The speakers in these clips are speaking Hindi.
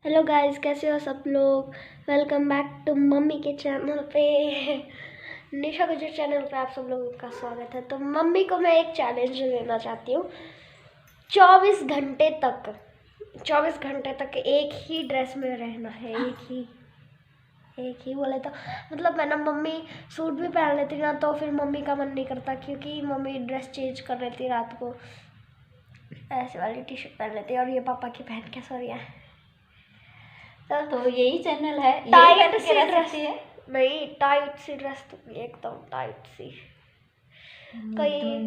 हेलो गाइस, कैसे हो सब लोग। वेलकम बैक टू मम्मी के चैनल पे, निशा गुजर चैनल पे आप सब लोगों का स्वागत है। तो मम्मी को मैं एक चैलेंज देना चाहती हूँ। 24 घंटे तक एक ही ड्रेस में रहना है। एक ही बोले तो मतलब मैं ना मम्मी सूट भी पहन लेती ना, तो फिर मम्मी का मन नहीं करता, क्योंकि मम्मी ड्रेस चेंज कर लेती रात को, ऐसे वाली टी शर्ट पहन लेती और ये पापा की पहन के सॉरी है। तो यही चैनल है, टाइट सी ड्रेस है नहीं, टाइट सी ड्रेस तो एकदम टाइट सी।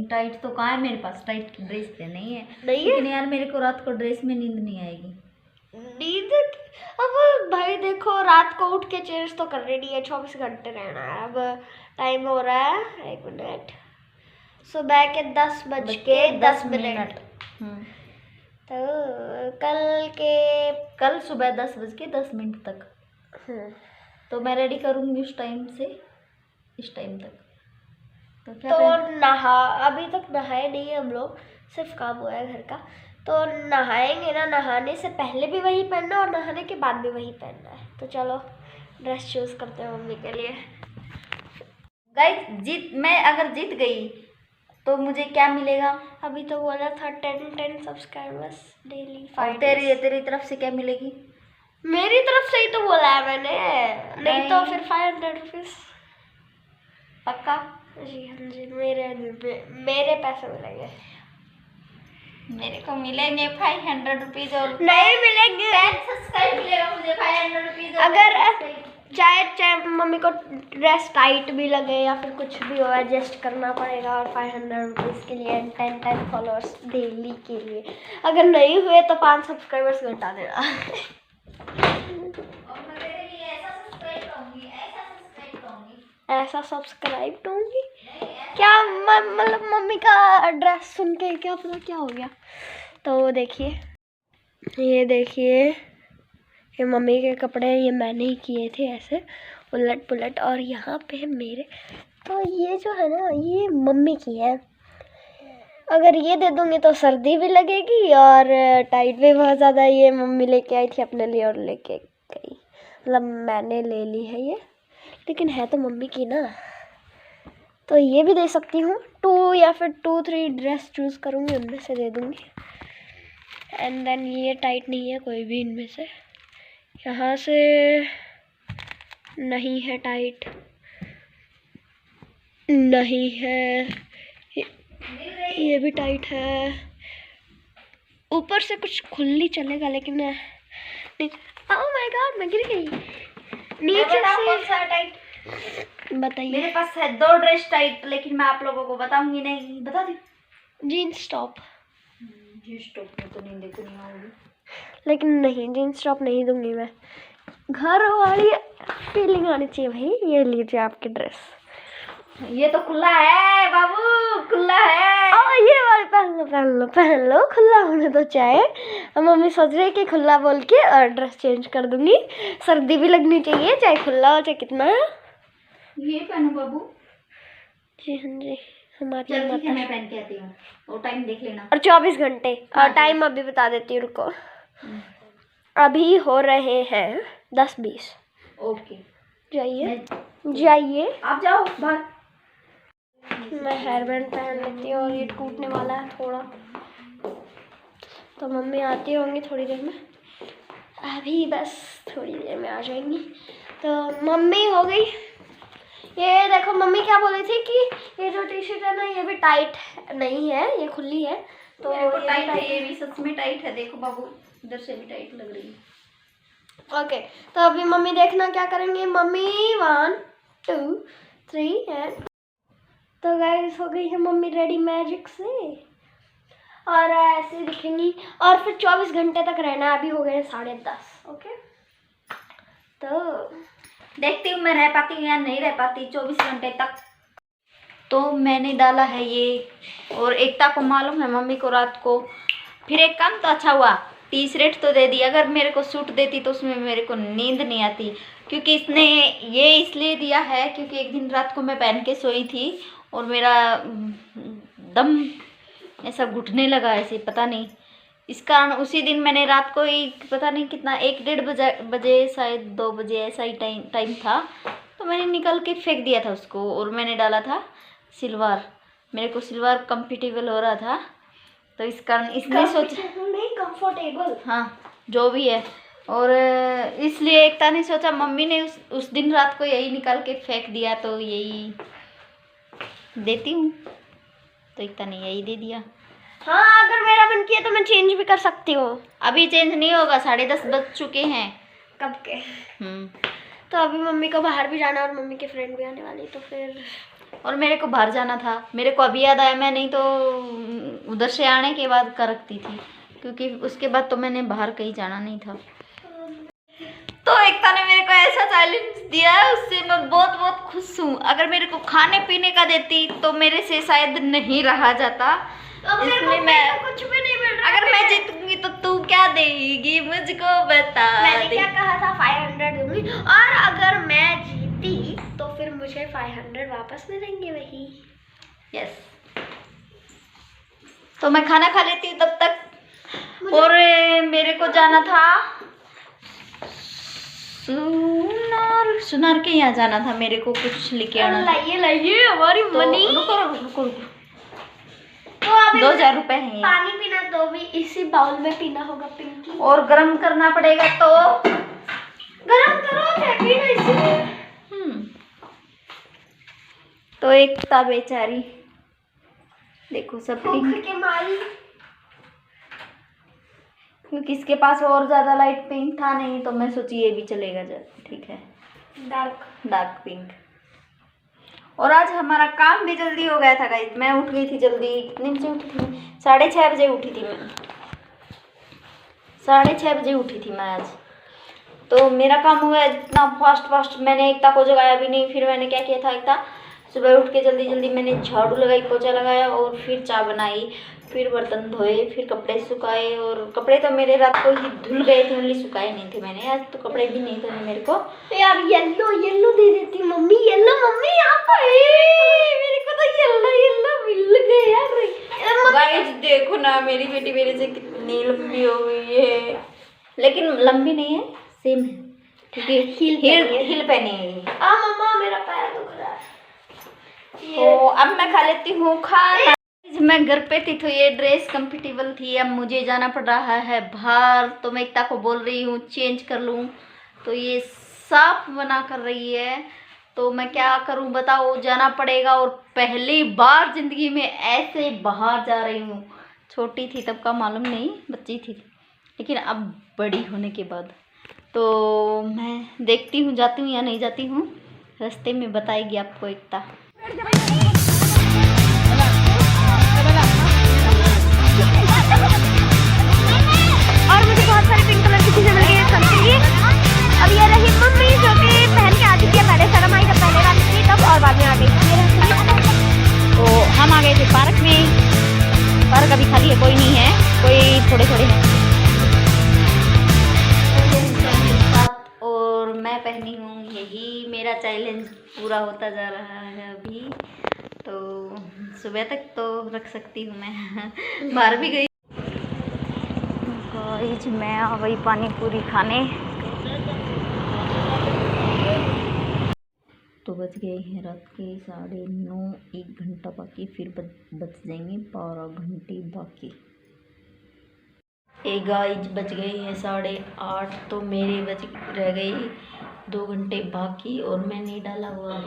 टाइट तो कहाँ है मेरे पास, टाइट की ड्रेस तो नहीं है। नहीं लेकिन यार मेरे को रात को ड्रेस में नींद नहीं आएगी। नींद अब भाई देखो, रात को उठ के चेंज तो करनी नहीं है, 24 घंटे रहना है। अब टाइम हो रहा है 1 मिनट, सुबह के 10:10 तो कल सुबह 10:10 तक तो मैं रेडी करूँगी उस टाइम से इस टाइम तक। तो अभी तक नहाए नहीं हम लोग, सिर्फ काम हुआ है घर का। तो नहाएंगे ना, नहाने से पहले भी वही पहनना है और नहाने के बाद भी वही पहनना है। तो चलो ड्रेस चूज करते हैं मम्मी के लिए। गाइस मैं अगर जीत गई तो मुझे क्या मिलेगा? अभी तो बोला था 10 सब्सक्राइबर्स डेली। और तेरी तरफ से क्या मिलेगी? मेरी तरफ से ही तो बोला है मैंने, नहीं तो फिर 500 रुपीज़ पक्का? जी हाँ जी, मेरे पैसे मिलेंगे। मेरे को मिलेंगे 500 रुपीज़ और नहीं मिलेंगे, 10 सब्सक्राइब मिलेगा मुझे 500 रुपीज़। अगर चाहे मम्मी को ड्रेस टाइट भी लगे या फिर कुछ भी हो, एडजस्ट करना पड़ेगा। और 500 रुपीज़ के लिए 10 फॉलोअर्स डेली के लिए अगर नहीं हुए तो 5 सब्सक्राइबर्स घटा देना। ऐसा सब्सक्राइब दूंगी क्या? मतलब मम्मी का ड्रेस सुन के क्या पता क्या हो गया। तो देखिए, ये मम्मी के कपड़े, ये मैंने ही किए थे ऐसे उलट पुलट। और यहाँ पे मेरे, तो ये जो है ना, ये मम्मी की है। अगर ये दे दूँगी तो सर्दी भी लगेगी और टाइट भी बहुत ज़्यादा। ये मम्मी लेके आई थी अपने लिए और लेके गई, मतलब मैंने ले ली है ये, लेकिन है तो मम्मी की ना। तो ये भी दे सकती हूँ, 2 या फिर 2-3 ड्रेस चूज़ करूँगी, उनमें से दे दूँगी। एंड देन ये टाइट नहीं है कोई भी इनमें से, यहाँ से नहीं है टाइट, नहीं है, ये भी टाइट है। ऊपर से कुछ खुली चलेगा लेकिन नहीं। ओह माय गॉड, मैं गिर गई नीचे से। कौन सा टाइट बताइए। मेरे पास है 2 ड्रेस टाइट, लेकिन मैं आप लोगों को बताऊंगी नहीं। बता दी जीन्स टॉप। जीन्स टॉप में तो नहीं देखनी होगी, लेकिन नहीं, जीन्स टॉप नहीं दूंगी मैं, घर वाली फीलिंग आनी चाहिए भाई। ये लीजिए आपकी ड्रेस। ये तो खुला है बाबू, खुला है। ये वाली पहन लो, खुला होने तो चाहे। मम्मी सोच रही है कि खुला बोल के और ड्रेस चेंज कर दूंगी। सर्दी भी लगनी चाहिए, चाहे खुला हो चाहे कितना। ये पहनो बाबू। जी हाँ जी, हमारी जल्दी से मैं पहन के आती हूँ, वो टाइम देख लेना। और 24 घंटे और टाइम अभी बता देती हूँ, रुको। अभी हो रहे हैं 10:20। ओके, जाइए आप जाओ बाहर। मैं हेयर बैंड पहन लेती हूँ और ये टूटने वाला है थोड़ा, तो मम्मी आती होंगी थोड़ी देर में, अभी बस थोड़ी देर में आ जाएंगी। तो मम्मी हो गई। ये देखो, मम्मी क्या बोली थी कि ये जो टी शर्ट है ना, ये भी टाइट नहीं है, ये खुली है। तो ये टाइट है, ये भी सच में टाइट है। देखो बाबू, इधर से भी टाइट लग रही है। ओके, तो अभी मम्मी देखना क्या करेंगे। मम्मी 1 2 3 एंड तो गाइस हो गई है मम्मी रेडी मैजिक से, और ऐसे दिखेंगी। और फिर 24 घंटे तक रहना। अभी हो गए 10:30। ओके, तो देखती हूँ मैं रह पाती हूँ या नहीं रह पाती 24 घंटे तक। तो मैंने डाला है ये, और एकता को मालूम है मम्मी को रात को। फिर एक काम तो अच्छा हुआ, टी शर्ट तो दे दी। अगर मेरे को सूट देती तो उसमें मेरे को नींद नहीं आती, क्योंकि इसने ये इसलिए दिया है क्योंकि एक दिन रात को मैं पहन के सोई थी और मेरा दम ऐसा घुटने लगा, ऐसे पता नहीं इस कारण उसी दिन मैंने रात को ही पता नहीं कितना 1-1:30 बजे शायद 2 बजे ऐसा ही टाइम था, तो मैंने निकल के फेंक दिया था उसको। और मैंने डाला था सिल्वर, मेरे को सिल्वर कंफर्टेबल हो रहा था, तो इस कारण इसलिए सोचा नहीं कंफर्टेबल, हाँ जो भी है। और इसलिए एकता ने सोचा मम्मी ने उस दिन रात को यही निकाल के फेंक दिया, तो यही देती हूँ, तो एकता ने यही दे दिया। हाँ अगर मेरा मन किया तो मैं चेंज भी कर सकती हूँ। अभी चेंज नहीं होगा, 10:30 बज चुके हैं। कब के? तो अभी मम्मी को बाहर भी जाना और मम्मी के फ्रेंड भी आने वाली, तो फिर और मेरे को बाहर जाना था, मेरे को अभी याद आया, मैं नहीं तो उधर से आने के बाद कर रखती थी, क्योंकि उसके बाद तो मैंने बाहर कहीं जाना नहीं था। तो एकता ने मेरे को ऐसा चैलेंज दिया है, उससे मैं बहुत बहुत खुश हूँ। अगर मेरे को खाने पीने का देती तो मेरे से शायद नहीं रहा जाता, इसलिए मैं कुछ भी नहीं मिल रहा। अगर मैं जीतूंगी तो तू क्या देगी मुझको बता मैंने दे। क्या कहा था 500 दूंगी, और अगर मैं जीती तो फिर मुझे 500 वापस मिलेंगे वही। यस, तो मैं खाना खा लेती हूँ तब तक। और मेरे को जाना था सुनार के यहाँ जाना था, मेरे को कुछ लेके आना था। लाइए हमारी मनी। रुको तो अभी 2000 रुपए हैं ये। पानी पीना तो भी इसी बाउल में पीना होगा पिंकी। और गरम करना पड़ेगा, तो गरम करो चाहे पीना इसलिए। तो एकता बेचारी देखो सब पिंक के मारी, क्योंकि इसके पास और ज्यादा लाइट पिंक था नहीं, तो मैं सोची ये भी चलेगा ठीक है, डार्क पिंक। और आज हमारा काम भी जल्दी हो गया था गाइस। मैं उठ गई थी जल्दी, कितने बजे उठी थी मैं? 6:30 बजे उठी थी मैं, 6:30 बजे उठी थी मैं आज। तो मेरा काम हो गया इतना फास्ट। मैंने एकता को जगाया भी नहीं। फिर मैंने क्या किया था, एकता सुबह उठ के जल्दी मैंने झाड़ू लगाई, पोछा लगाया, और फिर चाय बनाई, फिर बर्तन धोए, फिर कपड़े सुखाए। और कपड़े तो मेरे रात को ही धुल गए थे, ओनली सुखाए नहीं थे मैंने। आज तो कपड़े भी नहीं धोने मेरे को। यार येलो दे देती मम्मी, येलो मम्मी आपको मेरे को तो येलो मिल गया। गाइस देखो ना, मेरी बेटी मेरे से कितनी लंबी हो गई है, लेकिन लंबी नहीं है, सेम है, क्योंकि हील पहनी है। मम्मा मेरा पैर दुख रहा है। तो अब मैं खा लेती हूँ खाना। मैं घर पे थी तो ये ड्रेस कंफर्टेबल थी, अब मुझे जाना पड़ रहा है बाहर, तो मैं एकता को बोल रही हूँ चेंज कर लूँ, तो ये साफ बना कर रही है, तो मैं क्या करूँ बताओ, जाना पड़ेगा। और पहली बार जिंदगी में ऐसे बाहर जा रही हूँ। छोटी थी तब का मालूम नहीं, बच्ची थी, लेकिन अब बड़ी होने के बाद तो मैं देखती हूँ जाती हूँ या नहीं जाती हूँ, रास्ते में बताएगी आपको एकता। और मुझे बहुत सारे पिंक कलर की चीजें मिल गई है। अब ये रही मम्मी जो कि पहन के आती थी, पहले शर्म आई जब पहले वाली थी तब, और बाद में आ गई थी। तो हम आ गए थे पार्क में। पार्क अभी खाली है, कोई नहीं है, कोई थोड़े हैं। और मैं पहनी हूँ यही, मेरा चैलेंज पूरा होता जा रहा है अभी, तो सुबह तक तो रख सकती हूँ मैं। बाहर भी गई गाइस, मैं आ गई पानी पूरी खाने। तो बज गए हैं रात के 9:30, 1 घंटा बाकी, फिर बच जाएंगे 12 घंटे बाकी। गाइस बज गए हैं 8:30, तो मेरे रह गई 2 घंटे बाकी, और मैंने डाला हुआ है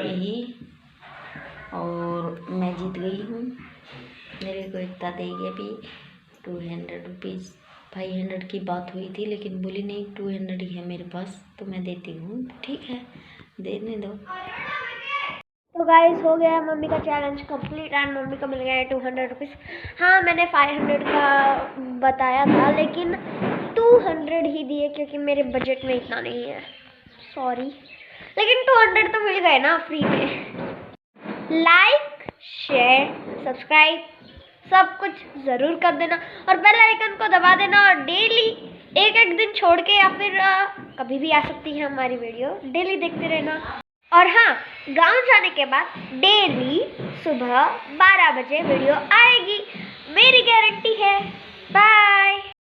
यही, और मैं जीत गई हूँ। मेरे को एकता देगी अभी 200 रुपीज़। 500 की बात हुई थी, लेकिन बोली नहीं 200 ही है मेरे पास, तो मैं देती हूँ। ठीक है, देने दो। तो गाइस हो गया मम्मी का चैलेंज कंप्लीट, एंड मम्मी को मिल गया है 200 रुपीज़। हाँ मैंने 500 का बताया था, लेकिन 200 ही दिए क्योंकि मेरे बजट में इतना नहीं है, सॉरी। लेकिन 200 तो मिल गए ना फ्री में। लाइक शेयर सब्सक्राइब सब कुछ ज़रूर कर देना, और बेल आइकन को दबा देना, और डेली एक दिन छोड़ के या फिर कभी भी आ सकती है हमारी वीडियो, डेली देखते रहना। और हाँ, गांव जाने के बाद डेली सुबह 12 बजे वीडियो आएगी। मेरी गारंटी है। बाय।